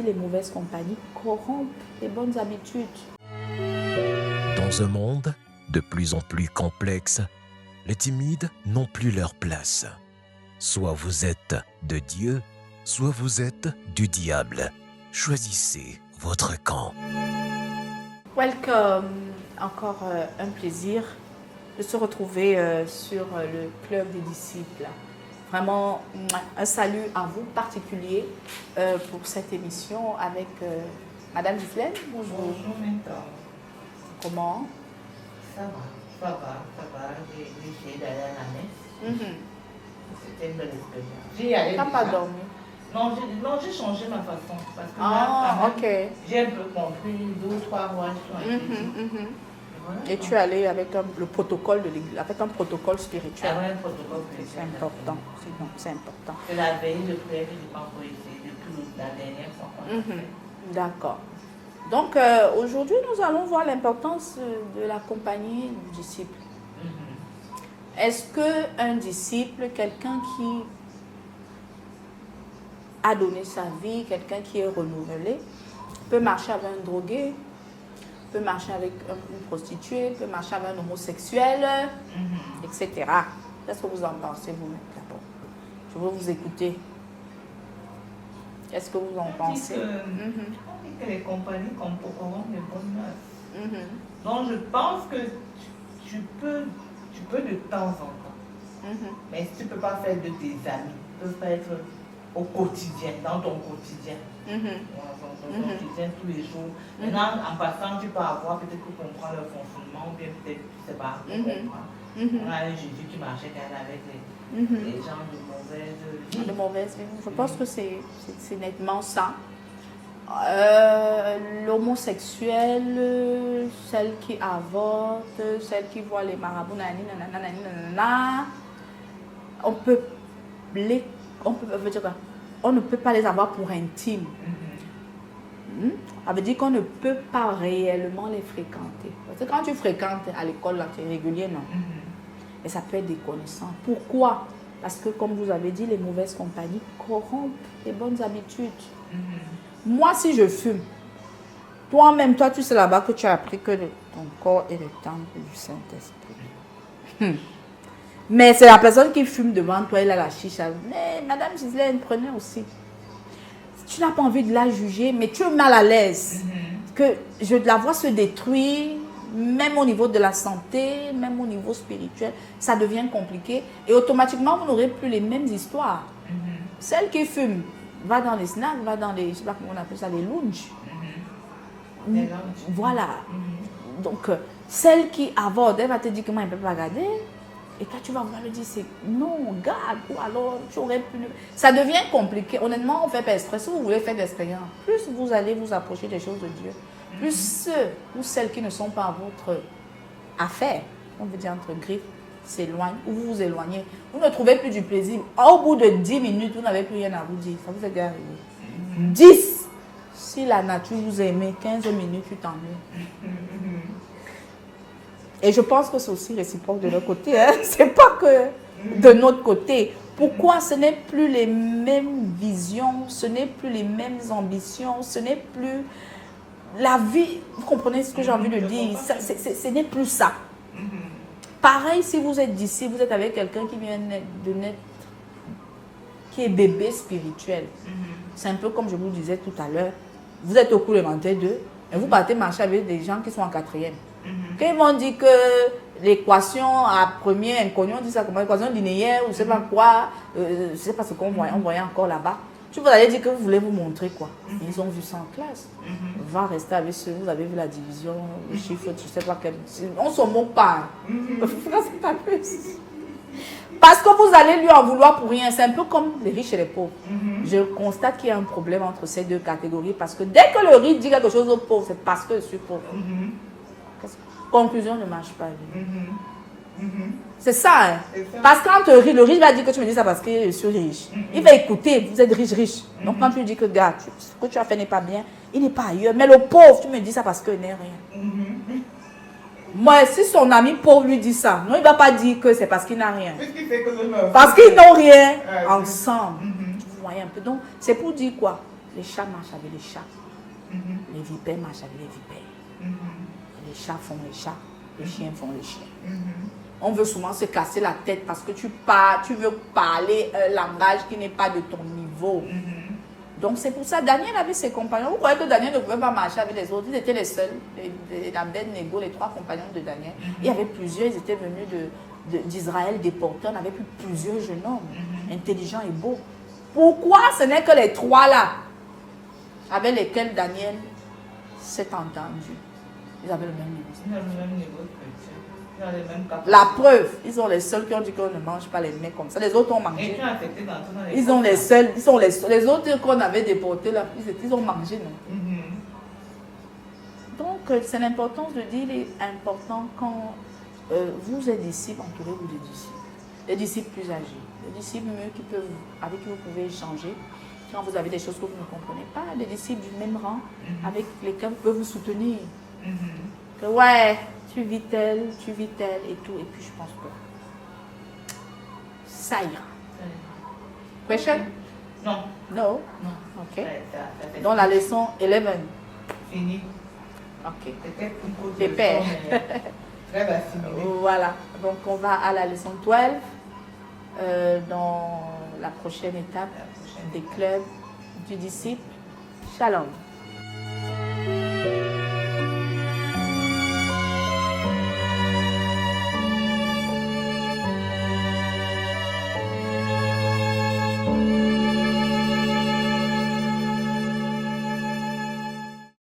les mauvaises compagnies corrompent les bonnes habitudes. Dans un monde de plus en plus complexe, les timides n'ont plus leur place. Soit vous êtes de Dieu, soit vous êtes du diable. Choisissez votre camp. Welcome, encore un plaisir de se retrouver sur le Club des disciples. Vraiment un salut à vous particulier pour cette émission avec Madame Ghislaine. Bonjour. Bonjour, mentor. Comment? Ça va. J'ai essayé d'aller à la messe. C'était une belle expérience. J'y allais. Tu n'as pas déjà. dormi? Non, j'ai changé ma façon. Parce que Ah, là, ok. j'ai un peu compris 2 ou 3 mois. Voilà. Et tu es allé avec le protocole de l'Église, avec un protocole spirituel. Avec un protocole C'est spirituel. important, c'est important. C'est la veille de prière que je n'ai pas encore essayé depuis la dernière fois qu'on a fait. D'accord. Donc aujourd'hui, nous allons voir l'importance de la compagnie du disciple. Est-ce qu'un disciple, quelqu'un qui a donné sa vie, quelqu'un qui est renouvelé, peut marcher avec un drogué, peut marcher avec une prostituée, peut marcher avec un homosexuel, etc. Qu'est-ce que vous en pensez vous-même d'abord? Je veux vous écouter. Qu'est-ce que vous en pensez? On dit que les compagnies corrompent les bonnes mœurs. Donc je pense que tu peux de temps en temps. Mais si tu ne peux pas faire de tes amis, tu peux faire au quotidien, dans ton quotidien. Dans ton quotidien tous les jours. Maintenant, en passant, tu peux avoir peut-être que comprendre le fonctionnement, ou bien peut-être, je ne sais pas, comprendre. On a un Jésus qui marchait quand même avec les gens de mauvaise vie. De mauvaise vie. Je pense que c'est nettement ça. L'homosexuel, celle qui avorte, celle qui voit les marabouts, on ne peut pas les avoir pour intimes. Ça veut dire qu'on ne peut pas réellement les fréquenter. Parce que quand tu fréquentes à l'école, là, tu es régulier, non? Et ça peut être des connaissances. Pourquoi? Parce que, comme vous avez dit, les mauvaises compagnies corrompent les bonnes habitudes. Moi, si je fume, toi-même, toi, tu sais là-bas que tu as appris que ton corps est le temple du Saint-Esprit. Mais c'est la personne qui fume devant toi, elle a la chicha. Mais Madame Ghislaine, prenez aussi. Tu n'as pas envie de la juger, mais tu es mal à l'aise. Que je la vois se détruire, même au niveau de la santé, même au niveau spirituel, ça devient compliqué. Et automatiquement, vous n'aurez plus les mêmes histoires. Celle qui fume va dans les snacks, va dans les, je ne sais pas comment on appelle ça, les lounges. Voilà. Donc, celle qui avorte, elle va te dire comment elle ne peut pas regarder. Et quand tu vas vouloir le dire, c'est non, garde, ou alors tu aurais pu. Ça devient compliqué. Honnêtement, on ne fait pas exprès. Si vous voulez faire d'expérience, plus vous allez vous approcher des choses de Dieu, plus ceux ou celles qui ne sont pas à votre affaire, on veut dire entre griffes, s'éloignent ou vous vous éloignez. Vous ne trouvez plus du plaisir. Au bout de 10 minutes, vous n'avez plus rien à vous dire. Ça vous est déjà arrivé. 10. Si la nature vous aimait, 15 minutes, tu t'en veux. Et je pense que c'est aussi réciproque de leur côté. Hein? Ce n'est pas que de notre côté. Pourquoi? Ce n'est plus les mêmes visions, ce n'est plus les mêmes ambitions, ce n'est plus la vie. Vous comprenez ce que j'ai envie de dire? Ce n'est plus ça. Pareil, si vous êtes d'ici, vous êtes avec quelqu'un qui vient de naître, qui est bébé spirituel. C'est un peu comme je vous disais tout à l'heure. Vous êtes au cours élémentaire 2 et vous partez marcher avec des gens qui sont en 4e. Quand ils m'ont dit que l'équation à premier inconnu, on dit ça comme l'équation linéaire ou je ne sais pas quoi, je ne sais pas ce qu'on voyait, on voyait encore là-bas. Tu vous allez dire que vous voulez vous montrer quoi. Ils ont vu ça en classe. Va rester avec ceux, vous avez vu la division, les chiffres, je ne sais pas quel. On ne se moque pas. C'est pas plus. Parce que vous allez lui en vouloir pour rien. C'est un peu comme les riches et les pauvres. Je constate qu'il y a un problème entre ces deux catégories parce que dès que le riche dit quelque chose aux pauvres, c'est parce que je suis pauvre. Conclusion ne marche pas. C'est ça, hein. Parce que quand le riche va dire que tu me dis ça parce que je suis riche. Il va écouter, vous êtes riche. Donc quand tu lui dis que gars, ce que tu as fait n'est pas bien, il n'est pas ailleurs. Mais le pauvre, tu me dis ça parce qu'il n'est rien. Moi, si son ami pauvre lui dit ça, non, il ne va pas dire que c'est parce qu'il n'a rien. Parce qu'ils n'ont rien ensemble. Vous voyez un peu. Donc, c'est pour dire quoi? Les chats marchent avec les chats. Les vipères marchent avec les vipères. Les chats font les chats. Les chiens font les chiens. On veut souvent se casser la tête parce que tu veux parler un langage qui n'est pas de ton niveau. Donc c'est pour ça Daniel avait ses compagnons. Vous croyez que Daniel ne pouvait pas marcher avec les autres? Ils étaient les seuls. Abed-Nego, les 3 compagnons de Daniel. Il y avait plusieurs, ils étaient venus d'Israël déportés. On avait plusieurs jeunes hommes, intelligents et beaux. Pourquoi ce n'est que les 3 là, avec lesquels Daniel s'est entendu? Ils avaient le même niveau. Ils ont le même niveau spirituel. Ils ont les mêmes capacités. La preuve, ils sont les seuls qui ont dit qu'on ne mange pas les mets comme ça. Les autres ont Et mangé. qui ont accepté d'entrer dans les Ils sont coffres. les seuls, les autres qu'on avait déportés là, ils ont mangé, non? Donc, c'est l'importance de dire, il est important quand vous êtes disciples, entourez-vous de disciples. Les disciples plus âgés, les disciples mieux avec qui vous pouvez échanger. Quand vous avez des choses que vous ne comprenez pas, des disciples du même rang avec lesquels vous pouvez vous soutenir. Que ouais, tu vis tel et tout. Et puis je pense que ça ira. Question? Non. No? Non. Ok. Ça fait Dans la leçon 11. fini. Ok. C'était une courte Épais. leçon, mais très assimilée. Voilà. Donc on va à la leçon 12 dans la prochaine étape des clubs du disciple. Shalom.